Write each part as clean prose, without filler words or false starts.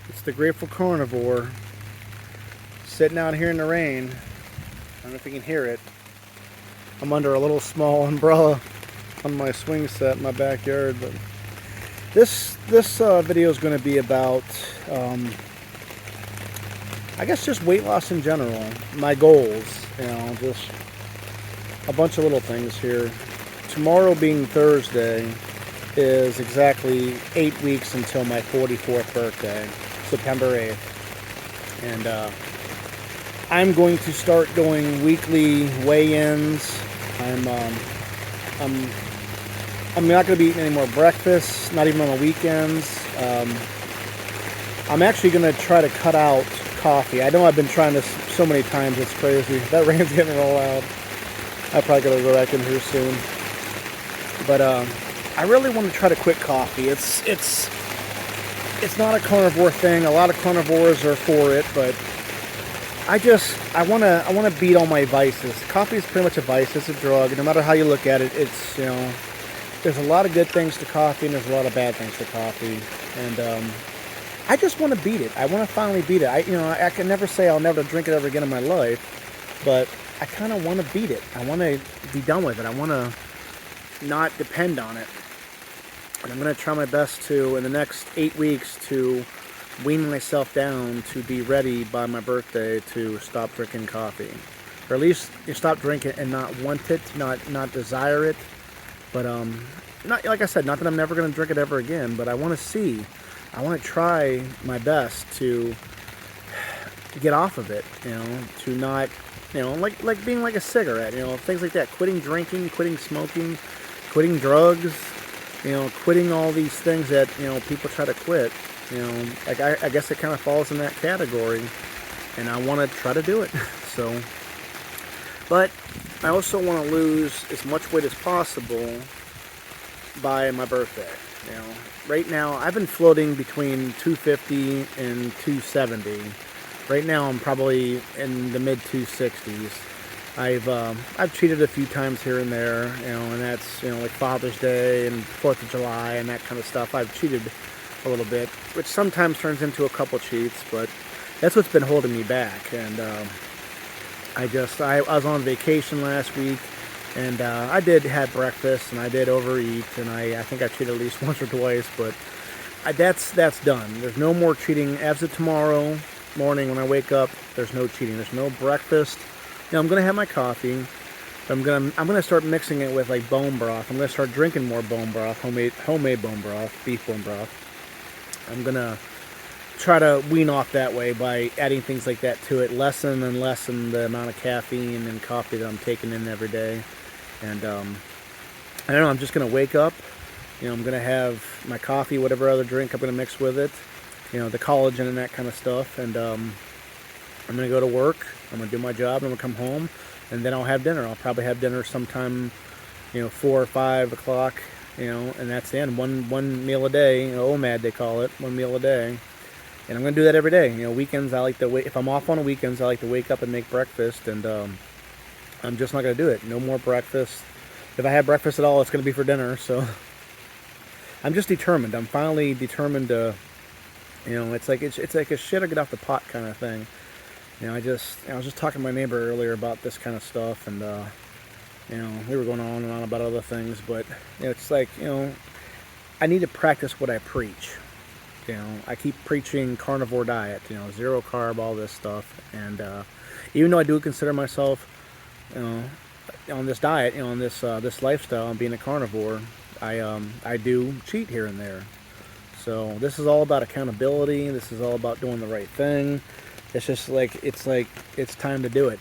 It's the Grateful Carnivore sitting out here in the rain. I don't know if you can hear it. I'm under a little small umbrella on my swing set in my backyard, but this video is going to be about, I guess, just weight loss in general. My goals, just a bunch of little things here. Tomorrow being Thursday is exactly 8 weeks until my 44th birthday, September 8th, and I'm going to start doing weekly weigh-ins. I'm not going to be eating any more breakfast, not even on the weekends. I'm actually going to try to cut out coffee. I know I've been trying this so many times, it's crazy. That rain's getting real loud. I probably got to go back in here soon. But I really want to try to quit coffee. It's not a carnivore thing. A lot of carnivores are for it, but I want to beat all my vices. Coffee is pretty much a vice. It's a drug. No matter how you look at it, it's, there's a lot of good things to coffee and there's a lot of bad things to coffee. And I just want to beat it. I want to finally beat it. I can never say I'll never drink it ever again in my life, but I kind of want to beat it. I want to be done with it. I want to not depend on it. And I'm going to try my best to, in the next 8 weeks, to wean myself down to be ready by my birthday to stop drinking coffee. Or at least you stop drinking and not want it, not desire it. But not, like I said, not that I'm never going to drink it ever again, but I want to try my best to get off of it, to not, like being like a cigarette, things like that. Quitting drinking, quitting smoking, quitting drugs, quitting all these things that, people try to quit. Like I guess it kind of falls in that category, and I want to try to do it. So, but I also want to lose as much weight as possible by my birthday. Right now I've been floating between 250 and 270. Right now I'm probably in the mid 260s. I've cheated a few times here and there, and that's, like Father's Day and 4th of July and that kind of stuff. I've cheated a little bit, which sometimes turns into a couple cheats, but that's what's been holding me back. And I was on vacation last week, and I did have breakfast, and I did overeat, and I think I cheated at least once or twice, but that's done. There's no more cheating. As of tomorrow morning when I wake up, there's no cheating. There's no breakfast. I'm gonna have my coffee. I'm gonna start mixing it with like bone broth. I'm gonna start drinking more bone broth, homemade bone broth, beef bone broth. I'm gonna try to wean off that way by adding things like that to it, lessen the amount of caffeine and coffee that I'm taking in every day. And I don't know, I'm just gonna wake up, I'm gonna have my coffee, whatever other drink I'm gonna mix with it, the collagen and that kind of stuff, and I'm gonna go to work, I'm gonna do my job, I'm gonna come home, and then I'll have dinner. I'll probably have dinner sometime, 4 or 5 o'clock, and that's the end. One meal a day, OMAD they call it, one meal a day. And I'm going to do that every day. Weekends, I like to wait. If I'm off on the weekends, I like to wake up and make breakfast, and I'm just not going to do it. No more breakfast. If I have breakfast at all, it's going to be for dinner, so I'm just determined. I'm finally determined to, it's like a shit or get off the pot kind of thing. I was just talking to my neighbor earlier about this kind of stuff, and we were going on and on about other things, but it's like, I need to practice what I preach. I keep preaching carnivore diet, zero carb, all this stuff, and even though I do consider myself, on this diet, on this lifestyle, and being a carnivore, I do cheat here and there. So this is all about accountability. This is all about doing the right thing. It's just like it's time to do it,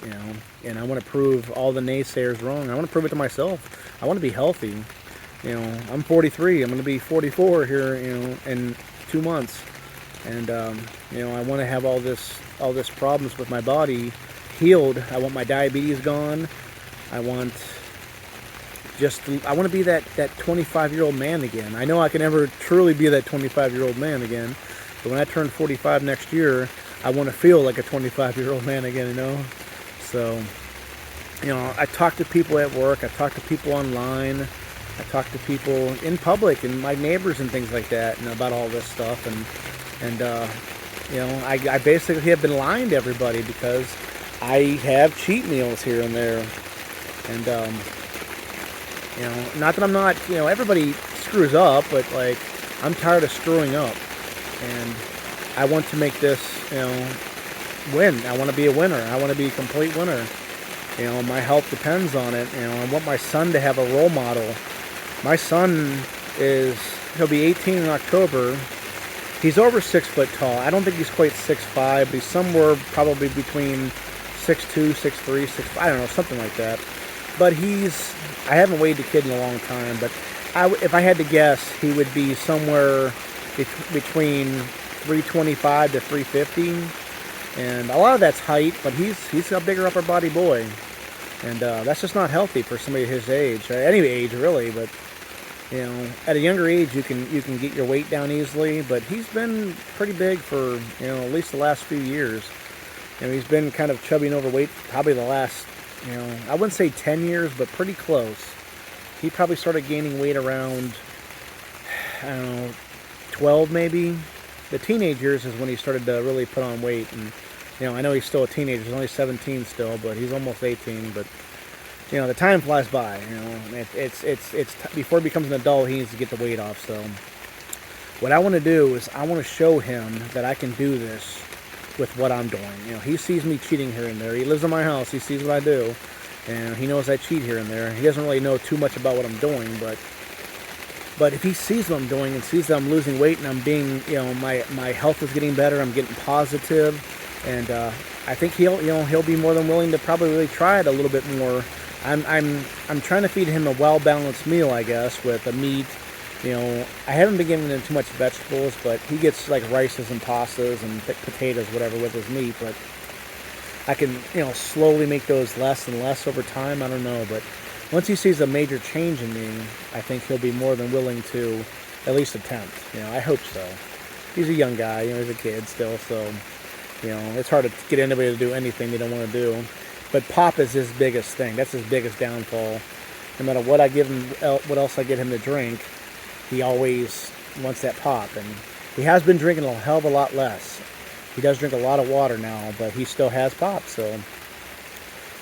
And I want to prove all the naysayers wrong. I want to prove it to myself. I want to be healthy. I'm 43. I'm going to be 44 here, in 2 months, and I want to have all this problems with my body healed. I want my diabetes gone. I want to be that 25-year-old man again. I know I can never truly be that 25-year-old man again, but when I turn 45 next year, I want to feel like a 25-year-old man again, So, I talk to people at work. I talk to people online. I talk to people in public and my neighbors and things like that, about all this stuff, and I basically have been lying to everybody because I have cheat meals here and there. And, not that I'm not, everybody screws up, but like, I'm tired of screwing up. And I want to make this, win. I want to be a winner. I want to be a complete winner. My health depends on it. I want my son to have a role model. My son he'll be 18 in October. He's over 6 foot tall. I don't think he's quite 6'5", but he's somewhere probably between 6'2", 6'3", 6'5", I don't know, something like that. But I haven't weighed the kid in a long time, but if I had to guess, he would be somewhere between 325 to 350. And a lot of that's height, but he's a bigger upper body boy. And that's just not healthy for somebody his age, any age really, but at a younger age you can get your weight down easily, but he's been pretty big for, at least the last few years. He's been kind of chubby and overweight probably the last, I wouldn't say 10 years, but pretty close. He probably started gaining weight around, 12 maybe. The teenage years is when he started to really put on weight, and I know he's still a teenager. He's only 17 still, but he's almost 18. But the time flies by. It's before he becomes an adult, he needs to get the weight off. So what I want to do is I want to show him that I can do this with what I'm doing. He sees me cheating here and there. He lives in my house. He sees what I do, and he knows I cheat here and there. He doesn't really know too much about what I'm doing, but if he sees what I'm doing and sees that I'm losing weight and I'm being, my health is getting better, I'm getting positive, and I think he'll be more than willing to probably really try it a little bit more. I'm trying to feed him a well-balanced meal, I guess, with a meat. I haven't been giving him too much vegetables, but he gets like rices and pastas and potatoes, whatever, with his meat. But I can, slowly make those less and less over time. I don't know, but once he sees a major change in me, I think he'll be more than willing to at least attempt. I hope so. He's a young guy, he's a kid still, so, it's hard to get anybody to do anything they don't want to do. But pop is his biggest thing. That's his biggest downfall. No matter what I give him, what else I get him to drink, he always wants that pop. And he has been drinking a hell of a lot less. He does drink a lot of water now, but he still has pop, so.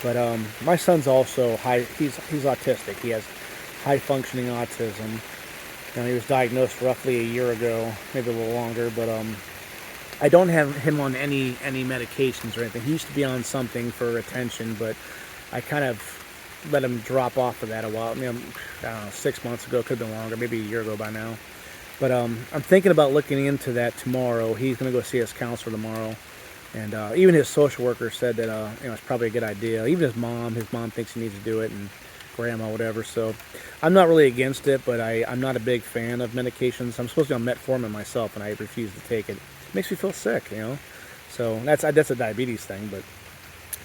But my son's also he's autistic. He has high functioning autism. He was diagnosed roughly a year ago, maybe a little longer, but I don't have him on any medications or anything. He used to be on something for attention, but I kind of let him drop off of that a while. I don't know, 6 months ago, could have been longer, maybe a year ago by now. But I'm thinking about looking into that tomorrow. He's going to go see his counselor tomorrow. And even his social worker said that it's probably a good idea. Even his mom thinks he needs to do it, and grandma, whatever. So I'm not really against it, but I'm not a big fan of medications. I'm supposed to be on metformin myself, and I refuse to take it. It makes me feel sick, So that's a diabetes thing,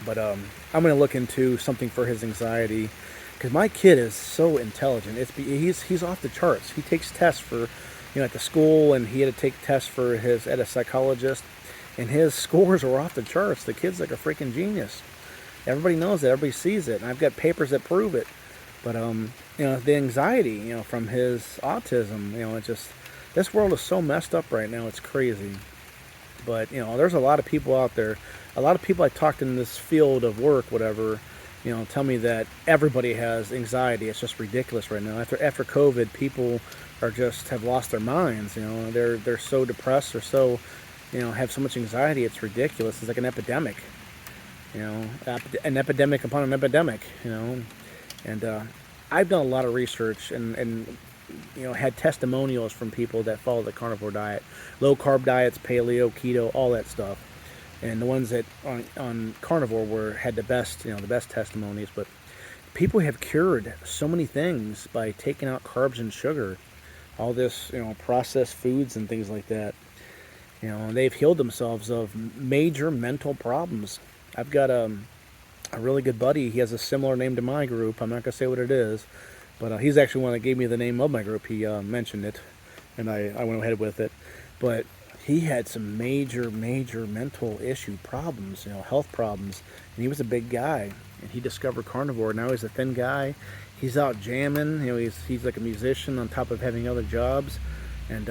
but I'm going to look into something for his anxiety, because my kid is so intelligent. He's off the charts. He takes tests for, at the school, and he had to take tests at a psychologist. And his scores are off the charts. The kid's like a freaking genius. Everybody knows it. Everybody sees it. And I've got papers that prove it. But, the anxiety, from his autism, this world is so messed up right now. It's crazy. But, there's a lot of people out there. A lot of people I talked in this field of work, whatever, tell me that everybody has anxiety. It's just ridiculous right now. After COVID, people have lost their minds. They're so depressed. They're so... have so much anxiety, it's ridiculous. It's like an epidemic, an epidemic upon an epidemic, and I've done a lot of research and had testimonials from people that follow the carnivore diet, low carb diets, paleo, keto, all that stuff, and the ones that on carnivore had the best testimonies. But people have cured so many things by taking out carbs and sugar, all this, processed foods and things like that. They've healed themselves of major mental problems. I've got a really good buddy. He has a similar name to my group. I'm not going to say what it is, but he's actually one that gave me the name of my group. He mentioned it, and I went ahead with it. But he had some major mental issue problems, health problems, and he was a big guy. And he discovered carnivore. Now he's a thin guy. He's out jamming. He's like a musician on top of having other jobs, and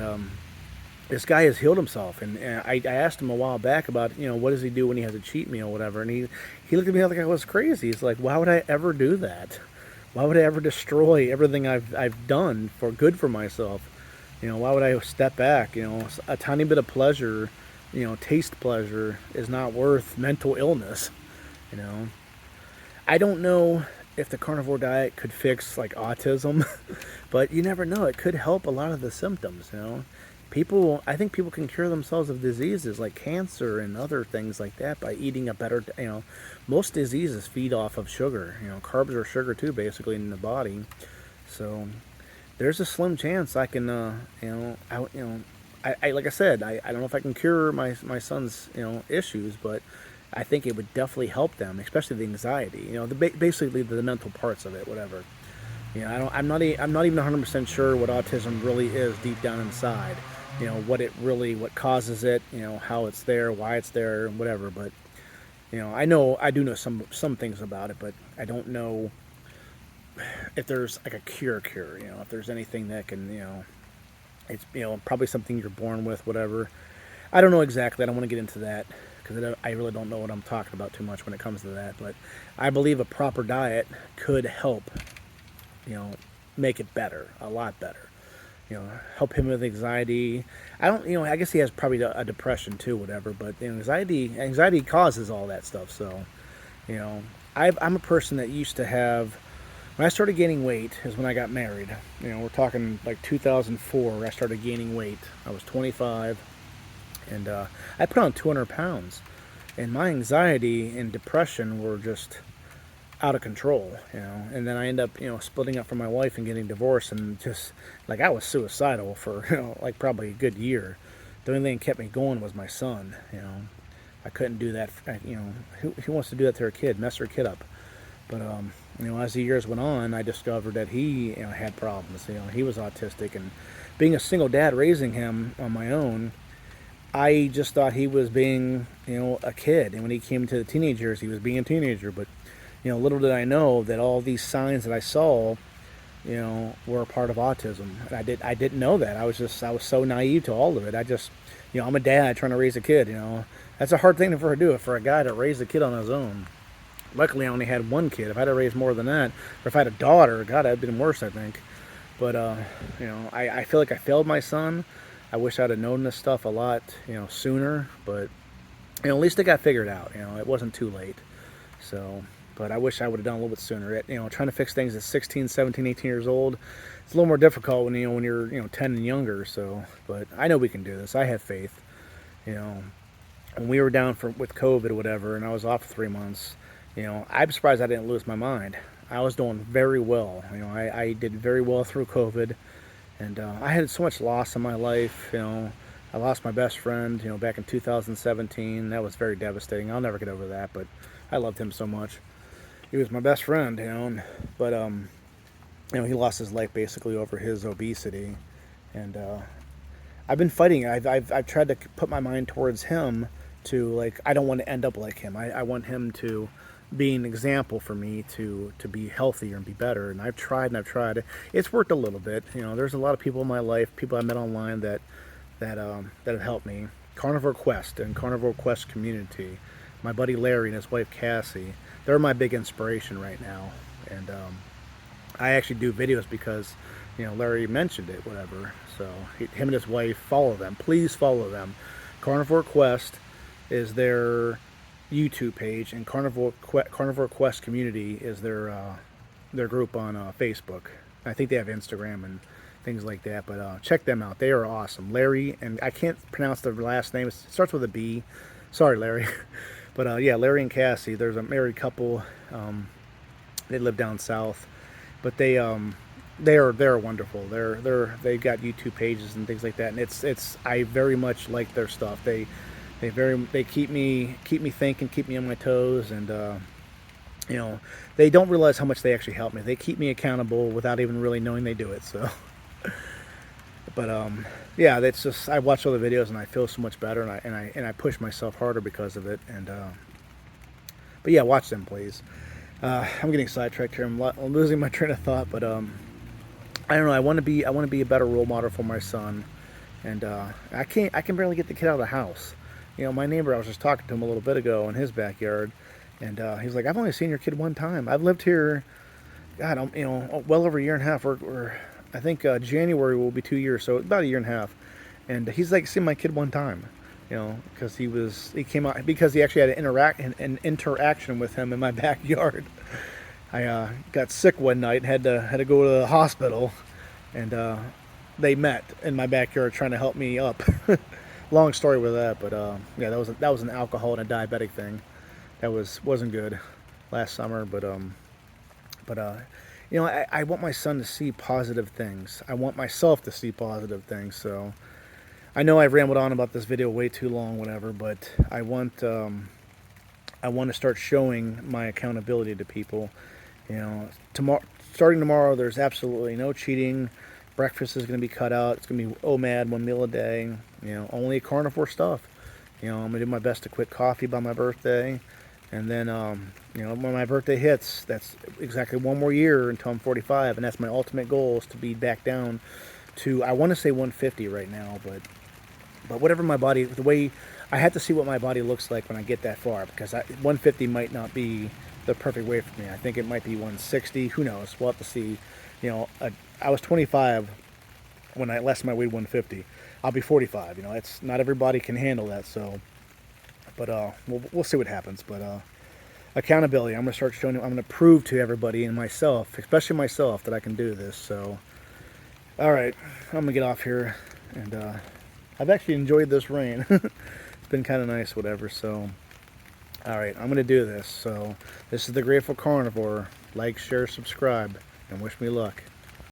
this guy has healed himself, and I asked him a while back about, what does he do when he has a cheat meal, whatever, and he looked at me like I was crazy. He's like, why would I ever do that? Why would I ever destroy everything I've done for good for myself? Why would I step back? A tiny bit of pleasure, taste pleasure is not worth mental illness. You know, I don't know if the carnivore diet could fix like autism, but you never know. It could help a lot of the symptoms. I think people can cure themselves of diseases like cancer and other things like that by eating a better. Most diseases feed off of sugar. Carbs are sugar too, basically in the body. So there's a slim chance I can, I like I said, I don't know if I can cure my son's, issues, but I think it would definitely help them, especially the anxiety. Basically the mental parts of it, whatever. I'm not even 100% sure what autism really is deep down inside. What causes it. How it's there, why it's there, whatever. But I do know some things about it, but I don't know if there's like a cure. If there's anything that can, it's probably something you're born with, whatever. I don't know exactly. I don't want to get into that because I really don't know what I'm talking about too much when it comes to that. But I believe a proper diet could help, make it better, a lot better. Help him with anxiety. I guess he has probably a depression too, whatever. But anxiety causes all that stuff. So, I'm a person that used to have. When I started gaining weight is when I got married. We're talking like 2004. I started gaining weight. I was 25, and I put on 200 pounds. And my anxiety and depression were just out of control. And then I ended up, splitting up from my wife and getting divorced, and just like I was suicidal for like probably a good year. The only thing that kept me going was my son. I couldn't do that. Who wants to do that to their kid? Mess their kid up. But as the years went on, I discovered that he had problems. He was autistic, and being a single dad raising him on my own, I just thought he was being, a kid. And when he came to the teenage years, he was being a teenager. But little did I know that all these signs that I saw, were a part of autism. And I didn't know that. I was so naive to all of it. I'm a dad trying to raise a kid. That's a hard thing for to do, for a guy to raise a kid on his own. Luckily, I only had one kid. If I had to raise more than that, or if I had a daughter, God, that'd been worse, I think. But, I feel like I failed my son. I wish I'd have known this stuff a lot, sooner. But, at least it got figured out. It wasn't too late. So, but I wish I would have done a little bit sooner. Trying to fix things at 16, 17, 18 years old, it's a little more difficult when, when you're, 10 and younger. So, but I know we can do this. I have faith. When we were down with COVID or whatever, and I was off for 3 months, I'm surprised I didn't lose my mind. I was doing very well. I did very well through COVID, and I had so much loss in my life. I lost my best friend, back in 2017. That was very devastating. I'll never get over that, but I loved him so much. He was my best friend, but he lost his life basically over his obesity, and I've been fighting. I've tried to put my mind towards him to, like, I don't want to end up like him. I want him to be an example for me to be healthier and be better. And I've tried. It's worked a little bit. There's a lot of people in my life, people I met online that have helped me. Carnivore Quest and Carnivore Quest community. My buddy Larry and his wife Cassie, they're my big inspiration right now. And I actually do videos because Larry mentioned it, whatever. So him and his wife, follow them. Please follow them. Carnivore Quest is their YouTube page, and Carnivore Quest community is their group on Facebook. I think they have Instagram and things like that, but check them out. They are awesome. Larry, and I can't pronounce their last name. It starts with a B. Sorry, Larry. But yeah, Larry and Cassie. There's a married couple. They live down south, but they're wonderful. They've got YouTube pages and things like that, and I very much like their stuff. They keep me thinking, keep me on my toes, and they don't realize how much they actually help me. They keep me accountable without even really knowing they do it. So, but yeah, that's just, I watch all the videos and I feel so much better, and I push myself harder because of it. And but yeah, watch them, please. I'm getting sidetracked here. I'm losing my train of thought, but I don't know. I want to be a better role model for my son. and I can barely get the kid out of the house. You know, my neighbor, I was just talking to him a little bit ago in his backyard, and he's like, I've only seen your kid one time. I've lived here, God, you know, well over a year and a half. I think January will be 2 years, so about a year and a half. And he's like, seen my kid one time, you know, because he came out because he actually had an interaction with him in my backyard. I got sick one night and had to go to the hospital, and they met in my backyard trying to help me up. Long story with that, but yeah, that was an alcohol and a diabetic thing. That wasn't good last summer, but you know, I want my son to see positive things. I want myself to see positive things. So I know I've rambled on about this video way too long, whatever, but I want to start showing my accountability to people. You know, starting tomorrow, there's absolutely no cheating. Breakfast is going to be cut out. It's going to be OMAD, 1 meal a day. You know, only carnivore stuff. You know, I'm going to do my best to quit coffee by my birthday. And then, you know, when my birthday hits, that's exactly 1 more year until I'm 45. And that's my ultimate goal, is to be back down to, I want to say 150 right now. But whatever my body, the way, I have to see what my body looks like when I get that far. Because 150 might not be the perfect weight for me. I think it might be 160. Who knows? We'll have to see. You know, I was 25 when I last time I weighed 150. I'll be 45. You know, it's not everybody can handle that. So, but we'll see what happens. But accountability. I'm gonna start showing. I'm gonna prove to everybody and myself, especially myself, that I can do this. So, all right, I'm gonna get off here, and I've actually enjoyed this rain. It's been kind of nice, whatever. So, all right, I'm gonna do this. So, this is the Grateful Carnivore. Like, share, subscribe, and wish me luck.